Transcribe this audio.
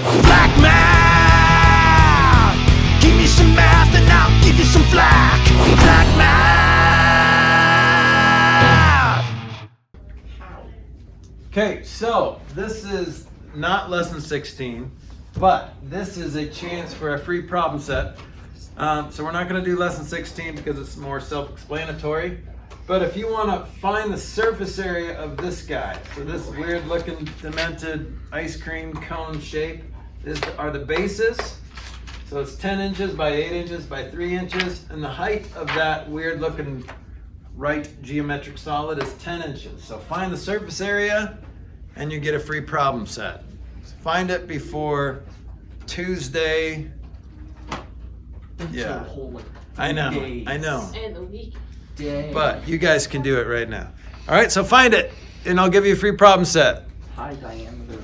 Flack math! Give me some math and I'll give you some flack. Flack math! Okay, so this is not lesson 16, but this is a chance for a free problem set. So we're not going to do lesson 16 because it's more self-explanatory. But if you want to find the surface area of this guy, so this weird looking demented ice cream cone shape, these are the bases. So it's 10 inches by 8 inches by 3 inches, and the height of that weird looking right geometric solid is 10 inches. So find the surface area and you get a free problem set. So find it before Tuesday. Yeah, I know. And the week. But you guys can do it right now. All right, so find it, and I'll give you a free problem set. High diameter.